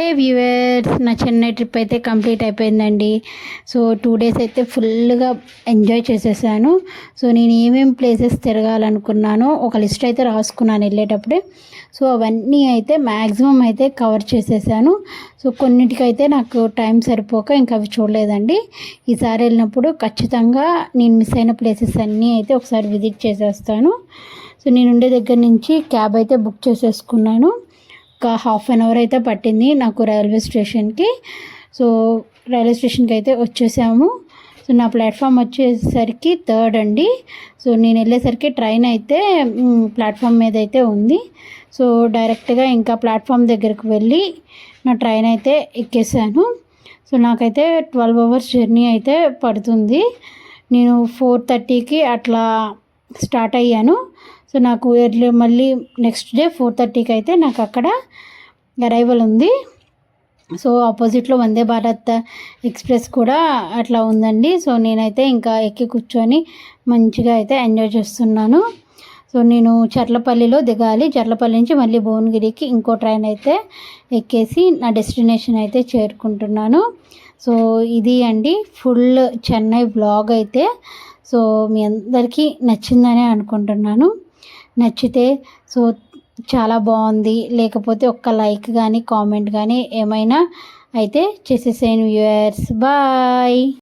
హే viewers, నా Chennai trip అయితే complete అయిపోయిందండి. సో 2 డేస్ అయితే ఫుల్గా ఎంజాయ్ చేసేసాను. సో నేను ఏమేమి ప్లేసెస్ తిరగాలనుకున్నానో ఒక లిస్ట్ అయితే రాసుకున్నాను వెళ్ళేటప్పుడే. సో అవన్నీ అయితే మ్యాక్సిమం అయితే కవర్ చేసేసాను. సో కొన్నిటికైతే నాకు టైం సరిపోక ఇంకా అవి చూడలేదండి. ఈసారి వెళ్ళినప్పుడు ఖచ్చితంగా నేను మిస్ అయిన ప్లేసెస్ అన్నీ అయితే ఒకసారి విజిట్ చేసేస్తాను. సో నేను ఉండే దగ్గర నుంచి క్యాబ్ అయితే బుక్ చేసేసుకున్నాను. ఒక హాఫ్ అన్ అవర్ అయితే పట్టింది నాకు రైల్వే స్టేషన్కి. సో రైల్వే స్టేషన్కి అయితే వచ్చేసాము. సో నా ప్లాట్ఫామ్ వచ్చేసరికి 3rd అండి. సో నేను వెళ్ళేసరికి ట్రైన్ అయితే ప్లాట్ఫామ్ మీద అయితే ఉంది. సో డైరెక్ట్గా ఇంకా ప్లాట్ఫామ్ దగ్గరికి వెళ్ళి నా ట్రైన్ అయితే ఎక్కేసాను. సో నాకైతే 12 అవర్స్ జర్నీ అయితే పడుతుంది. నేను 4:30కి అట్లా స్టార్ట్ అయ్యాను. సో నాకు ఎర్లీ మళ్ళీ నెక్స్ట్ డే 4:30కి అయితే నాకు అక్కడ అరైవల్ ఉంది. సో ఆపోజిట్లో వందే భారత్ ఎక్స్ప్రెస్ కూడా అట్లా ఉందండి. సో నేనైతే ఇంకా ఎక్కి కూర్చొని మంచిగా అయితే ఎంజాయ్ చేస్తున్నాను. సో నేను చర్లపల్లిలో దిగాలి. చర్లపల్లి నుంచి మళ్ళీ భువనగిరికి ఇంకో ట్రైన్ అయితే ఎక్కేసి నా డెస్టినేషన్ అయితే చేరుకుంటున్నాను. సో ఇది అండి ఫుల్ చెన్నై వ్లాగ్ అయితే. సో మీ అందరికీ నచ్చిందనే అనుకుంటున్నాను. నచ్చితే సో చాలా బాగుంది, లేకపోతే ఒక్క లైక్ కానీ కామెంట్ కానీ ఏమైనా అయితే చేసేసేయండి వ్యూవర్స్. బాయ్.